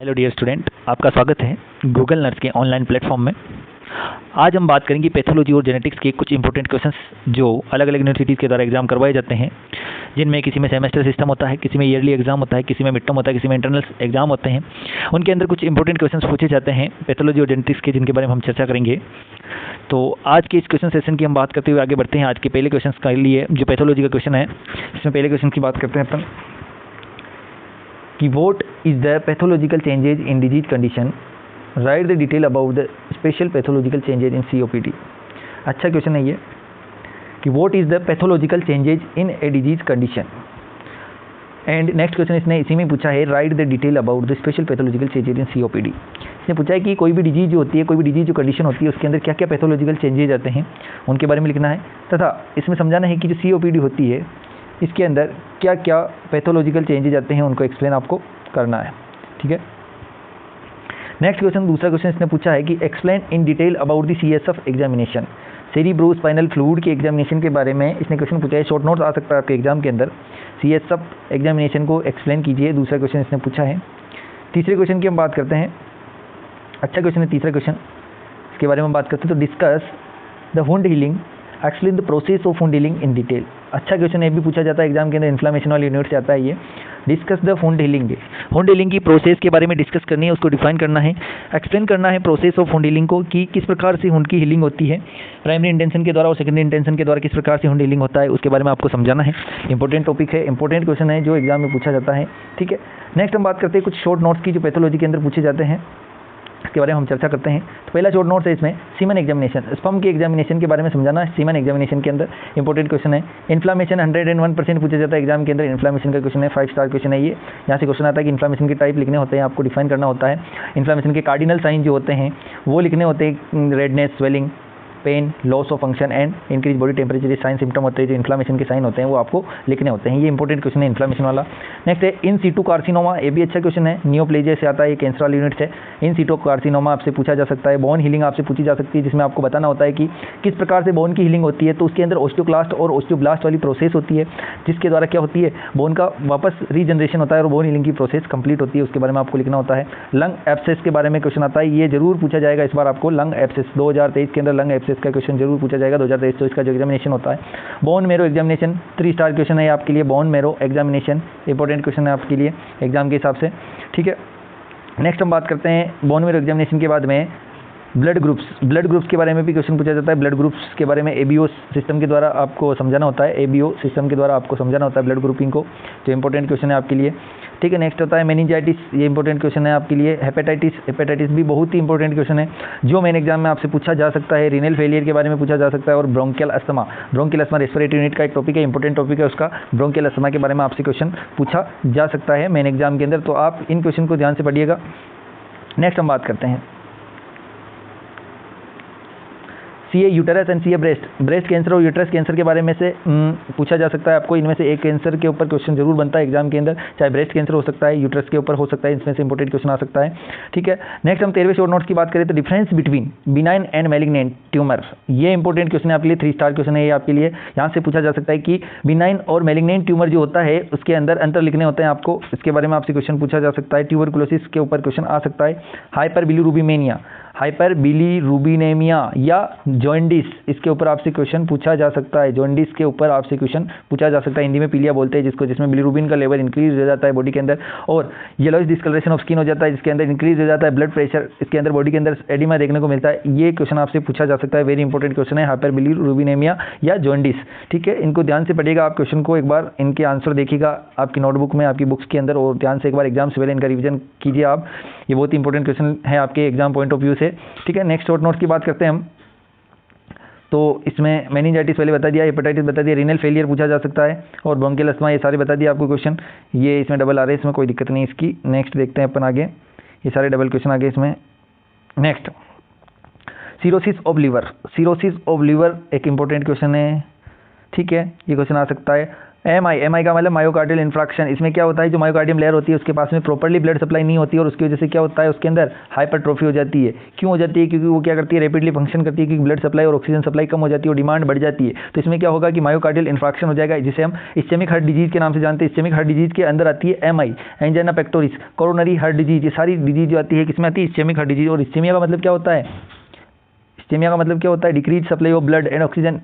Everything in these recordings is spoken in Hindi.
हेलो डियर स्टूडेंट, आपका स्वागत है गूगल नर्स के ऑनलाइन प्लेटफॉर्म में। आज हम बात करेंगे पैथोलॉजी और जेनेटिक्स के कुछ इंपॉर्टेंट क्वेश्चंस जो अलग अलग यूनिवर्सिटीज़ के द्वारा एग्जाम करवाए जाते हैं, जिनमें किसी में सेमेस्टर सिस्टम होता है, किसी में ईयरली एग्जाम होता है, किसी में मिड टर्म होता है, किसी में इंटरनल एग्जाम होते हैं। उनके अंदर कुछ इंपॉर्टेंट क्वेश्चंस पूछे जाते हैं पैथोलॉजी और जेनेटिक्स के, जिनके बारे में हम चर्चा करेंगे। तो आज के इस क्वेश्चन सेशन की हम बात करते हुए आगे बढ़ते हैं। आज के पहले क्वेश्चन के लिए जो पैथोलॉजी का क्वेश्चन है, इसमें पहले क्वेश्चन की बात करते हैं अपन कि what is the pathological changes in disease condition, write the detail about the special pathological changes in COPD। अच्छा क्वेश्चन है ये कि what is the pathological changes in a disease condition, and next question इसने इसी में पूछा है right the detail about the special pathological changes in COPD। इसने पूछा है कि कोई भी डिजीज जो होती है, कोई भी डिजीज जो कंडीशन होती है, उसके अंदर क्या क्या पैथोलॉजिकल चेंजेज आते हैं, उनके बारे में लिखना है, तथा इसमें समझाना है कि जो COPD होती है इसके अंदर क्या क्या पैथोलॉजिकल चेंजेज आते हैं, उनको एक्सप्लेन आपको करना है। ठीक है। नेक्स्ट क्वेश्चन, दूसरा क्वेश्चन इसने पूछा है कि explain in detail about the CSF examination, cerebrospinal fluid के एग्जामिनेशन के बारे में इसने क्वेश्चन पूछा है। शॉर्ट नोट्स आ सकता है आपके एग्जाम के अंदर, CSF एग्जामिनेशन को एक्सप्लेन कीजिए, दूसरा क्वेश्चन इसने पूछा है। तीसरे क्वेश्चन की हम बात करते हैं। अच्छा क्वेश्चन है तीसरा क्वेश्चन, इसके बारे में हम बात करते हैं। तो discuss the wound healing, explain the process of wound healing in detail. अच्छा क्वेश्चन है, भी पूछा जाता है एग्जाम के अंदर, इन्फ्लामेशन वाली यूनिट से आता है ये। Discuss the wound healing, wound healing की प्रोसेस के बारे में डिस्कस करनी है, उसको डिफाइन करना है, एक्सप्लेन करना है प्रोसेस ऑफ वुंड हीलिंग को कि किस प्रकार से वुंड की हीलिंग होती है, प्राइमरी इंटेंशन के द्वारा और सेकेंडरी इंटेंशन के द्वारा किस प्रकार से वुंड हीलिंग होता है, उसके बारे में आपको समझाना है। इंपॉर्टेंट टॉपिक है, इंपॉर्टेंट क्वेश्चन है जो एग्जाम में पूछा जाता है। ठीक है। नेक्स्ट हम बात करते हैं कुछ शॉर्ट नोट्स की जो पैथोलॉजी के अंदर पूछे जाते हैं, इसके बारे में हम चर्चा करते हैं। तो पहला शॉर्ट नोट्स है इसमें सीमन एग्जामिनेशन, स्पर्म के एग्जामिनेशन के बारे में समझाना है। सीमन एग्जामिनेशन के अंदर इंपॉर्टेंट क्वेश्चन है। इन्फ्लामेशन 101% पूछा जाता है एग्जाम के अंदर, इन्फ्लामेशन का क्वेश्चन है, 5 स्टार क्वेश्चन है ये। यहाँ से क्वेश्चन आता है कि इन्फ्लामेशन के टाइप लिखने होते हैं, आपको डिफाइन करना होता है। इन्फ्लामेशन के कार्डिनल साइन जो होते हैं वो लिखने होते हैं, redness, swelling, pain, loss of function and increase body temperature. ये साइन सिम्टम होते हैं जो इन्फ्लामेशन के साइन होते हैं, वो आपको लिखने होते हैं। ये इंपॉर्टेंट क्वेश्चन है इन्फ्लामेशन वाला। नेक्स्ट है इन सीटू कार्सिनोमा, ये भी अच्छा क्वेश्चन है, नियोप्लेजिया से आता है, ये कैंसर वाली यूनिट है। इन सीटू कार्सिनोमा आपसे पूछा जा सकता है। बोन हीलिंग आपसे पूछी जा सकती है, जिसमें आपको बताना होता है कि किस प्रकार से बोन की हीलिंग होती है। तो उसके अंदर ऑस्टियोक्लास्ट और ऑस्टियोब्लास्ट वाली प्रोसेस होती है, जिसके द्वारा क्या होती है, बोन का वापस रीजनरेशन होता है और बोन हीलिंग की प्रोसेस कंप्लीट होती है, उसके बारे में आपको लिखना होता है। लंग एब्सेस के बारे में क्वेश्चन आता है, ये जरूर पूछा जाएगा इस बार आपको। लंग एब्सेस 2023 के अंदर लंग एब्सेस का क्वेश्चन जरूर पूछा जाएगा, 2023 का जो एग्जामिनेशन होता है। Bone marrow examination 3 star question है आपके लिए। Bone marrow examination important question है आपके लिए एग्जाम के हिसाब से। ठीक है। नेक्स्ट हम बात करते हैं बोन मैरो एग्जामिनेशन के बाद में ब्लड ग्रुप्स के बारे में भी क्वेश्चन पूछा जाता है। ब्लड ग्रुप्स के बारे में ABO सिस्टम के द्वारा आपको समझाना होता है, ABO सिस्टम के द्वारा आपको समझाना होता है ब्लड ग्रुपिंग को, तो इंपॉर्टेंट क्वेश्चन है आपके लिए। ठीक है। नेक्स्ट होता है मेनिंजाइटिस, ये इंपॉर्टेंट क्वेश्चन है आपके लिए। हेपेटाइटिस भी बहुत ही इंपॉर्टेंट क्वेश्चन है जो मेन एग्जाम में आपसे पूछा जा सकता है। रीनल फेलियर के बारे में पूछा जा सकता है। और ब्रोंकियल अस्थमा रेस्पिरेटरी यूनिट का एक टॉपिक है, इंपॉर्टेंट टॉपिक है उसका। ब्रोंकियल अस्थमा के बारे में आपसे क्वेश्चन पूछा जा सकता है मेन एग्जाम के अंदर, तो आप इन क्वेश्चन को ध्यान से पढ़िएगा। नेक्स्ट हम बात करते हैं CA uterus and CA breast cancer और यूटेरस कैंसर के बारे में से पूछा जा सकता है आपको। इनमें से एक कैंसर के ऊपर क्वेश्चन जरूर बनता है एग्जाम के अंदर, चाहे ब्रेस्ट कैंसर हो सकता है, यूटेरस के ऊपर हो सकता है, इसमें से इंपॉर्टेंट क्वेश्चन आ सकता है। ठीक है। नेक्स्ट हम 13वें शॉर्ट नोट्स की बात करें तो difference between benign and malignant tumour, ये इंपॉर्टेंट क्वेश्चन है आपके लिए, 3 स्टार क्वेश्चन है ये आपके लिए। यहाँ से पूछा जा सकता है कि बिनाइन और मैलिग्नेंट ट्यूमर जो होता है उसके अंदर अंतर लिखने होते हैं आपको, इसके बारे में आपसे क्वेश्चन पूछा जा सकता है। ट्यूबरकुलोसिस के ऊपर क्वेश्चन आ सकता है। हाइपरबिलीरुबिनेमिया या जॉन्डिस, इसके ऊपर आपसे क्वेश्चन पूछा जा सकता है। जॉन्डिस के ऊपर आपसे क्वेश्चन पूछा जा सकता है। हिंदी में पीलिया बोलते हैं जिसको, जिसमें बिलीरुबिन का लेवल इंक्रीज हो जाता है बॉडी के अंदर, और येलोइश डिस्कलरेशन ऑफ स्किन हो जाता है, जिसके अंदर इंक्रीज हो जाता है ब्लड प्रेशर, इसके अंदर बॉडी के अंदर एडिमा देखने को मिलता है। ये क्वेश्चन आपसे पूछा जा सकता है, वेरी इंपॉर्टेंट क्वेश्चन है, हाइपरबिलीरुबिनेमिया या जॉन्डिस। ठीक है। इनको ध्यान से पढ़िएगा आप क्वेश्चन को, एक बार इनके आंसर देखिएगा आपकी नोटबुक में, आपकी बुक्स के अंदर, और ध्यान से एक बार एग्जाम से पहले इनका रिविजन कीजिए आप। ये बहुत ही इंपॉर्टेंट क्वेश्चन है आपके एग्जाम पॉइंट ऑफ व्यू से। ठीक है। नेक्स्ट शॉर्ट नोट्स की बात करते हैं हम, तो इसमें मेनिंजाइटिस पहले बता दिया, हेपेटाइटिस बता दिया, रीनल फेलियर पूछा जा सकता है, और ब्रोंकियल अस्थमा, ये सारे बता दिए आपको क्वेश्चन। ये इसमें डबल आ रहे हैं, इसमें कोई दिक्कत नहीं इसकी। नेक्स्ट देखते हैं अपन आगे, ये सारे डबल क्वेश्चन आगे इसमें। नेक्स्ट सिरोसिस ऑफ लीवर एक इंपॉर्टेंट क्वेश्चन है। ठीक है। ये क्वेश्चन आ सकता है। एम आई का मतलब मायोकार्डियल इन्फ्राक्शन। इसमें क्या होता है, जो मायोकार्डियम लेयर होती है उसके पास में प्रॉपर्ली ब्लड सप्लाई नहीं होती है और उसकी वजह से क्या होता है, उसके अंदर हाइपरट्रोफी हो जाती है। क्यों हो जाती है, क्योंकि वो क्या करती है, रैपिडली फंक्शन करती है, क्योंकि ब्लड सप्लाई और ऑक्सीजन सप्लाई कम हो जाती है और डिमांड बढ़ जाती है। तो इसमें क्या होगा कि मायोकार्डियल इन्फ्राक्शन हो जाएगा, जिसे हम इस्चेमिक हार्ट डिजीज के नाम से जानते हैं। इस्चेमिक हार्ट डिजीज के अंदर आती है MI, angina pectoris, coronary heart disease, ये सारी डिजीज जो आती है किसमें आती है, इस्चेमिक हार्ट डिजीज। और इस्चेमिया का मतलब क्या होता है, इस्चेमिया का मतलब क्या होता है, decrease supply of blood and oxygen,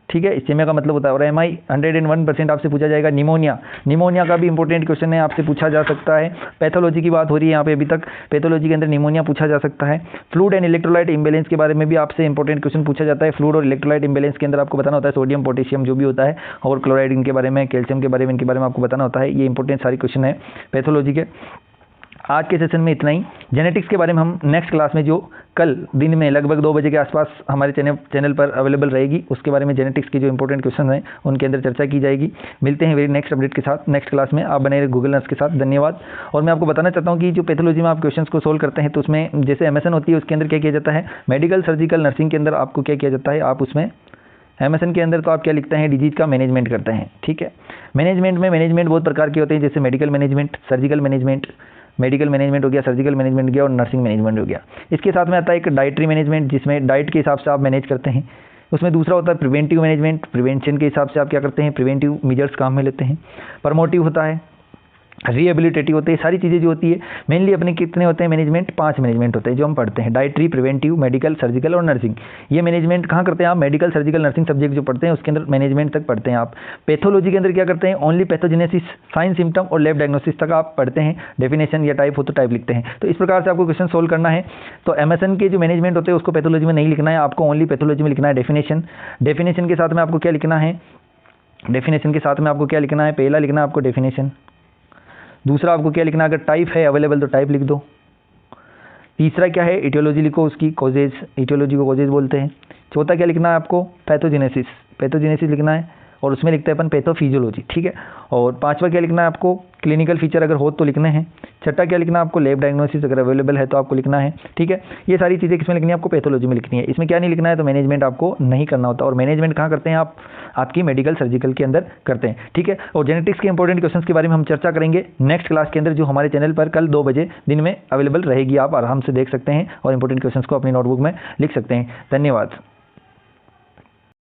ठीक है, इस्चेमिया का मतलब होता है। और एमआई 101% आपसे पूछा जाएगा। निमोनिया, निमोनिया का भी इंपॉर्टेंट क्वेश्चन है, आपसे पूछा जा सकता है। पैथोलॉजी की बात हो रही है यहाँ पे अभी तक, पैथोलॉजी के अंदर निमोनिया पूछा जा सकता है। फ्लूइड एंड इलेक्ट्रोलाइट इंबैलेंस के बारे में भी आपसे इंपॉर्टेंट क्वेश्चन पूछा जाता है। फ्लूइड और इलेक्ट्रोलाइट इंबैलेंस के अंदर आपको बताना होता है सोडियम पोटेशियम जो भी होता है, और क्लोराइड इनके बारे में, कैल्शियम के बारे में, इनके बारे में आपको बताना होता है। ये इंपॉर्टेंट सारे क्वेश्चन है पैथोलॉजी के। आज के सेशन में इतना ही। जेनेटिक्स के बारे में हम नेक्स्ट क्लास में, जो कल दिन में लगभग 2 बजे के आसपास हमारे चैनल पर अवेलेबल रहेगी, उसके बारे में जेनेटिक्स के जो इंपॉर्टेंट क्वेश्चन हैं उनके अंदर चर्चा की जाएगी। मिलते हैं वेरी नेक्स्ट अपडेट के साथ नेक्स्ट क्लास में। आप बने रहे गूगल नर्स के साथ। धन्यवाद। और मैं आपको बताना चाहता हूँ कि जो पैथोलॉजी में आप क्वेश्चन को सोल्व करते हैं तो उसमें जैसे एमएसएन होती है उसके अंदर क्या किया जाता है, मेडिकल सर्जिकल नर्सिंग के अंदर आपको क्या किया जाता है, आप उसमें एमएसएन के अंदर तो आप क्या लिखते हैं, डिजीज का मैनेजमेंट करते हैं। ठीक है, मैनेजमेंट बहुत प्रकार के होते हैं, जैसे medical management, surgical management, medical management हो गया, सर्जिकल मैनेजमेंट हो गया और नर्सिंग मैनेजमेंट हो गया। इसके साथ में आता है एक डाइटरी मैनेजमेंट, जिसमें डाइट के हिसाब से आप मैनेज करते हैं। उसमें दूसरा होता है प्रिवेंटिव मैनेजमेंट, प्रिवेंशन के हिसाब से आप क्या करते हैं, प्रिवेंटिव मेजर्स काम में लेते हैं। प्रमोटिव होता है, रिहेबिलिटेटिव होते हैं। सारी चीज़ें जो होती है मेनली अपने कितने होते हैं मैनेजमेंट, 5 मैनेजमेंट होते हैं जो हम पढ़ते हैं, डाइटरी, प्रिवेंटिव, मेडिकल, सर्जिकल और नर्सिंग। ये मैनेजमेंट कहाँ करते हैं आप, मेडिकल, सर्जिकल, नर्सिंग सब्जेक्ट जो पढ़ते हैं उसके अंदर मैनेजमेंट तक पढ़ते हैं आप। पैथोलॉजी के अंदर क्या करते हैं, ओनली पैथोजेनेसिस, साइन सिम्टम और लैब डायग्नोसिस तक आप पढ़ते हैं। डेफिनेशन या टाइप हो तो टाइप लिखते हैं। तो इस प्रकार से आपको क्वेश्चन सोल्व करना है। तो एमएसएन के जो मैनेजमेंट होते हैं उसको पैथोलॉजी में नहीं लिखना है, आपको ओनली पैथोलॉजी में लिखना है। डेफिनेशन के साथ में आपको क्या लिखना है, डेफिनेशन के साथ में आपको क्या लिखना है, पहला लिखना है आपको डेफिनेशन। दूसरा आपको क्या लिखना है, अगर टाइप है अवेलेबल तो टाइप लिख दो। तीसरा क्या है, इटियोलॉजी लिखो, उसकी कॉजेज, इटियोलॉजी को कॉजेज बोलते हैं। चौथा क्या लिखना है आपको, पैथोजेनेसिस, पैथोजेनेसिस लिखना है और उसमें लिखते हैं अपन पैथोफिजियोलॉजी। ठीक है, और पांचवा क्या लिखना है आपको, क्लिनिकल फीचर अगर हो तो लिखने हैं। छठा क्या लिखना है आपको, लैब डायग्नोसिस अगर अवेलेबल है तो आपको लिखना है। ठीक है, ये सारी चीज़ें किसमें लिखनी है आपको, पैथोलॉजी में लिखनी है। इसमें क्या नहीं लिखना है, तो मैनेजमेंट आपको नहीं करना होता। और मैनेजमेंट कहाँ करते हैं आप, आपकी मेडिकल सर्जिकल के अंदर करते हैं। ठीक है, और जेनेटिक्स के इंपॉर्टेंट क्वेश्चंस के बारे में हम चर्चा करेंगे नेक्स्ट क्लास के अंदर, जो हमारे चैनल पर कल 2 बजे दिन में अवेलेबल रहेगी। आप आराम से देख सकते हैं और इंपॉर्टेंट क्वेश्चंस को अपनी नोटबुक में लिख सकते हैं। धन्यवाद।